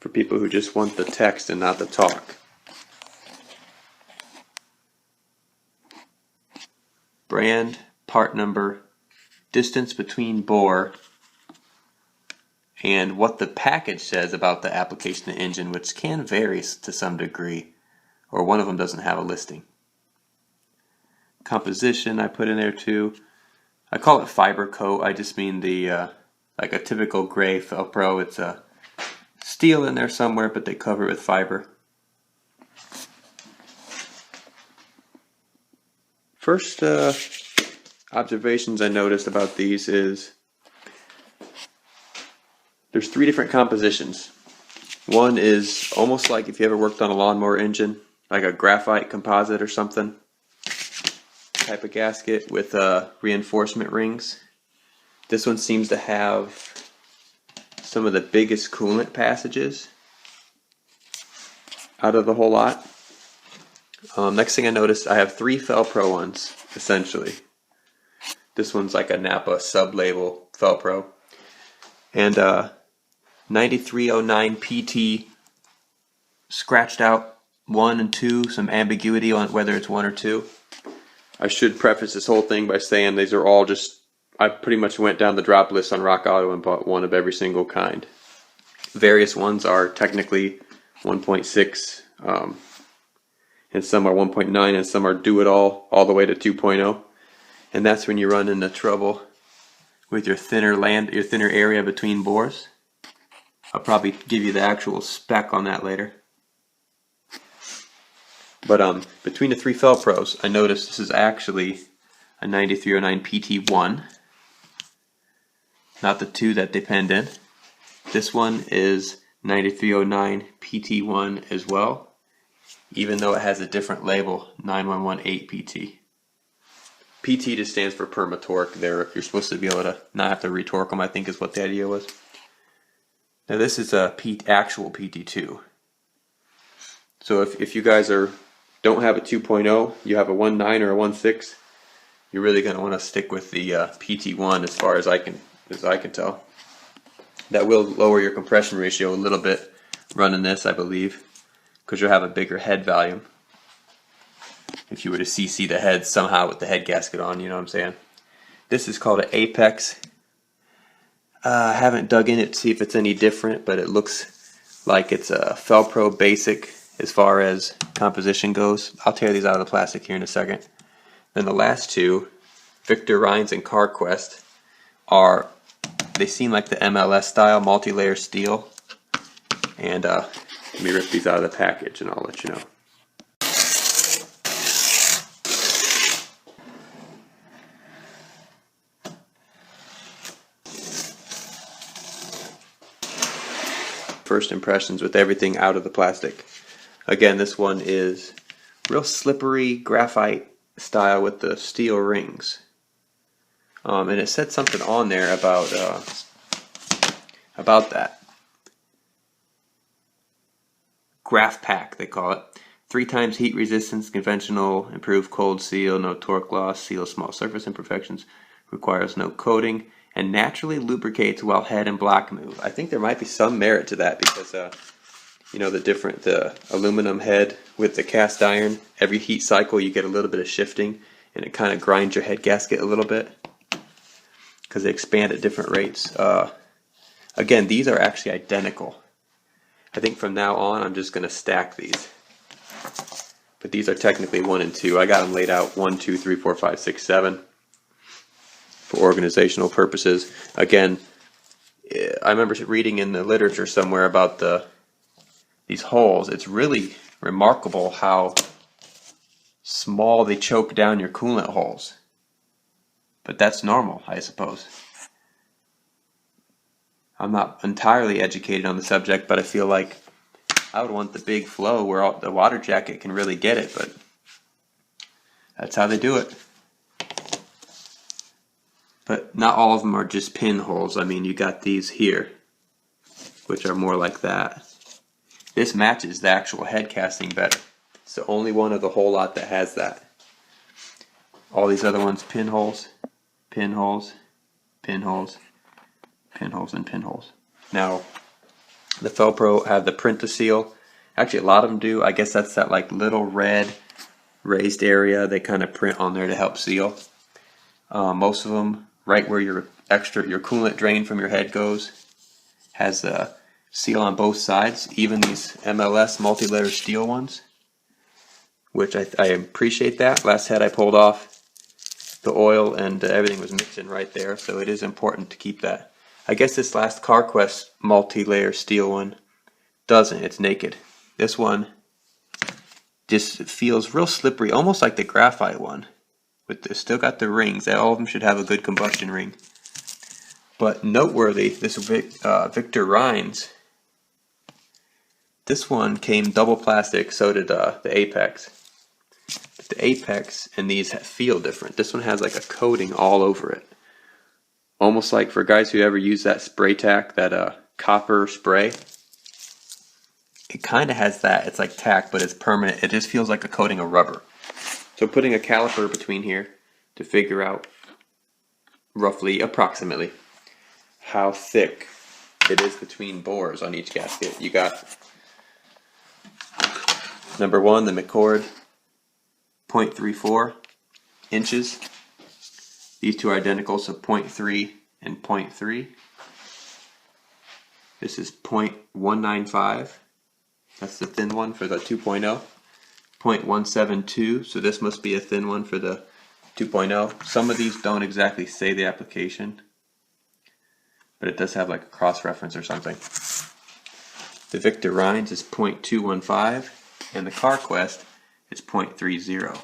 for people who just want the text and not the talk. Brand, part number, distance between bore, and what the package says about the application of engine, which can vary to some degree, or one of them doesn't have a listing. Composition I put in there too. I call it fiber coat. I just mean the like a typical gray Velcro. It's a steel in there somewhere, but they cover it with fiber. First observations I noticed about these is there's 3 different compositions. One is almost like if you ever worked on a lawnmower engine, like a graphite composite or something type of gasket with reinforcement rings. This one seems to have some of the biggest coolant passages out of the whole lot. Next thing I noticed, I have 3 Velcro ones, essentially. This one's like a Napa sub-label Velcro. And 9309 PT scratched out 1 and 2, some ambiguity on whether it's 1 or 2. I should preface this whole thing by saying these are all just, I pretty much went down the drop list on Rock Auto and bought one of every single kind. Various ones are technically 1.6, and some are 1.9, and some are do-it-all, all the way to 2.0. And that's when you run into trouble with your thinner area between bores. I'll probably give you the actual spec on that later. But between the 3 Velcros, I noticed this is actually a 9309 PT1, not the 2 that they penned in. This one is 9309 PT1 as well, even though it has a different label, 9118 PT. PT just stands for perma torque. You're supposed to be able to not have to retorque them, I think is what the idea was. Now this is a actual PT2. So if you guys don't have a 2.0, you have a 1.9 or a 1.6, you're really going to want to stick with the PT1 as far as I can tell. That will lower your compression ratio a little bit running this, I believe, because you'll have a bigger head volume. If you were to CC the head somehow with the head gasket on, you know what I'm saying. This is called an Apex. I haven't dug in it to see if it's any different, but it looks like it's a Velcro basic as far as composition goes. I'll tear these out of the plastic here in a second. Then the last 2, Victor Rhines and CarQuest, they seem like the MLS style multi-layer steel. And let me rip these out of the package and I'll let you know. First impressions with everything out of the plastic. Again, this one is real slippery graphite style with the steel rings. And it said something on there about that. Graph pack, they call it. 3 times heat resistance, conventional, improved cold seal, no torque loss, seals small surface imperfections, requires no coating, and naturally lubricates while head and block move. I think there might be some merit to that because, you know, the aluminum head with the cast iron, every heat cycle you get a little bit of shifting and it kind of grinds your head gasket a little bit because they expand at different rates. Again, these are actually identical. I think from now on I'm just going to stack these. But these are technically 1 and 2. I got them laid out 1, 2, 3, 4, 5, 6, 7. For organizational purposes. Again, I remember reading in the literature somewhere about these holes. It's really remarkable how small they choke down your coolant holes. But that's normal, I suppose. I'm not entirely educated on the subject, but I feel like I would want the big flow where the water jacket can really get it, but that's how they do it. But not all of them are just pinholes. I mean, you got these here, which are more like that. This matches the actual head casting better. It's the only one of the whole lot that has that. All these other ones, pinholes, pinholes, pinholes, pinholes, and pinholes. Now, The Felpro have the print to seal. Actually, a lot of them do. I guess that's that like little red raised area they kind of print on there to help seal. Most of them, right where your coolant drain from your head goes, has a seal on both sides. Even these MLS multi-layer steel ones, which I appreciate that. Last head I pulled off, the oil and everything was mixing right there, so it is important to keep that. I guess this last CarQuest multi-layer steel one doesn't. It's naked. This one just feels real slippery, almost like the graphite one. With the, still got the rings. All of them should have a good combustion ring. But noteworthy, this Victor Rhines, this one came double plastic, so did the Apex. But the Apex and these feel different. This one has like a coating all over it. Almost like for guys who ever use that spray tack, that copper spray. It kind of has that. It's like tack, but it's permanent. It just feels like a coating of rubber. So putting a caliper between here to figure out roughly, approximately, how thick it is between bores on each gasket. You got number one, the McCord, 0.34 inches. These two are identical, so 0.3 and 0.3. This is 0.195. That's the thin one for the 2.0. 0.172, so this must be a thin one for the 2.0. Some of these don't exactly say the application, but it does have like a cross-reference or something. The Victor Rhines is 0.215, and the CarQuest is 0.30.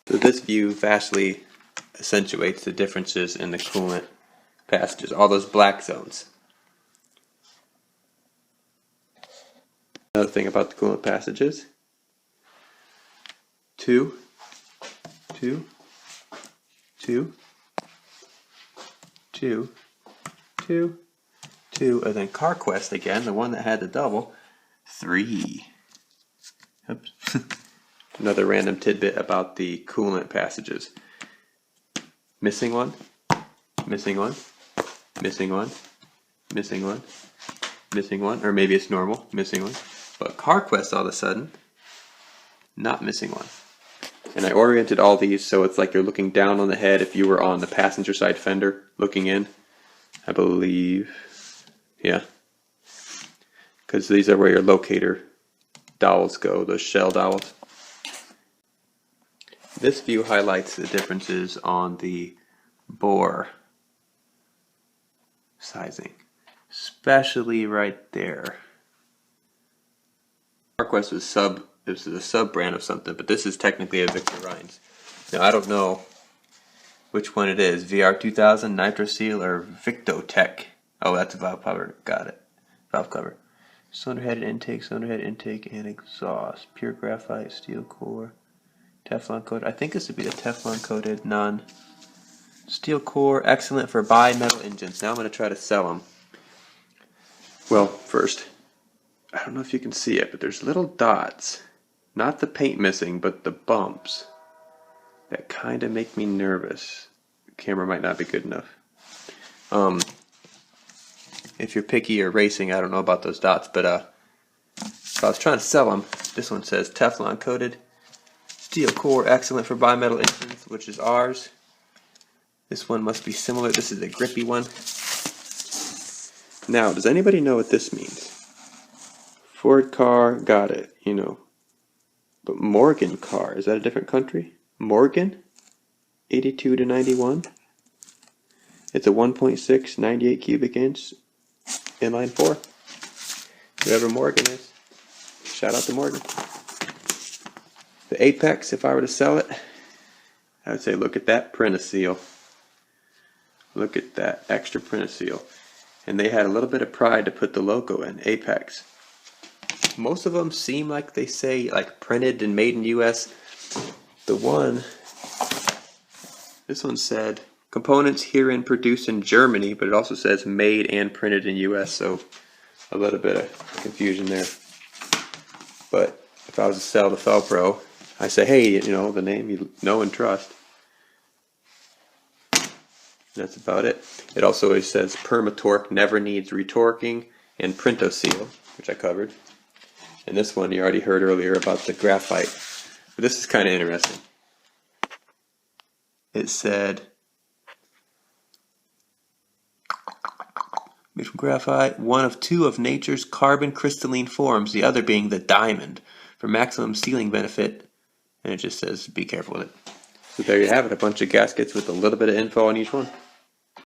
So this view vastly accentuates the differences in the coolant passages, all those black zones. Another thing about the coolant passages, 2, 2, 2, 2, 2, 2, and then CarQuest again, the one that had the double, 3. Oops. Another random tidbit about the coolant passages. Missing one, missing one, missing one, missing one, missing one, or maybe it's normal, missing one. But CarQuest all of a sudden, not missing one. And I oriented all these so it's like you're looking down on the head if you were on the passenger side fender looking in, I believe. Yeah. Because these are where your locator dowels go, those shell dowels. This view highlights the differences on the bore sizing, especially right there. CarQuest was this is a sub brand of something, but this is technically a Victor Rhines. Now I don't know which one it is, VR2000, Nitro Seal, or Victotech. Oh, that's a valve cover. Got it. Valve cover. Cylinder head intake, and exhaust. Pure graphite, steel core, Teflon coated. I think this would be the Teflon coated steel core. Excellent for bi-metal engines. Now I'm going to try to sell them. Well, first, I don't know if you can see it, but there's little dots. Not the paint missing, but the bumps. That kind of make me nervous. The camera might not be good enough. If you're picky or racing, I don't know about those dots, but if I was trying to sell them, this one says Teflon coated, steel core, excellent for bimetal engines, which is ours. This one must be similar. This is a grippy one. Now, does anybody know what this means? Ford car, got it, you know. But Morgan car, is that a different country? Morgan? 82 to 91? It's a 1.6, 98 cubic inch inline 4. Whoever Morgan is, shout out to Morgan. The Apex, if I were to sell it, I would say look at that print seal. Look at that extra print seal. And they had a little bit of pride to put the logo in, Apex. Most of them seem like they say like printed and made in US. This one said components herein produced in Germany, but it also says made and printed in US, so a little bit of confusion there. But if I was to sell the Felpro, I say, hey, you know, the name you know and trust. That's about it. It also always says Permatorque never needs retorquing, and Printo seal, which I covered. And this one you already heard earlier about the graphite. But this is kind of interesting. It said, made from graphite, one of two of nature's carbon crystalline forms, the other being the diamond, for maximum sealing benefit. And it just says, be careful with it. So there you have it, a bunch of gaskets with a little bit of info on each one.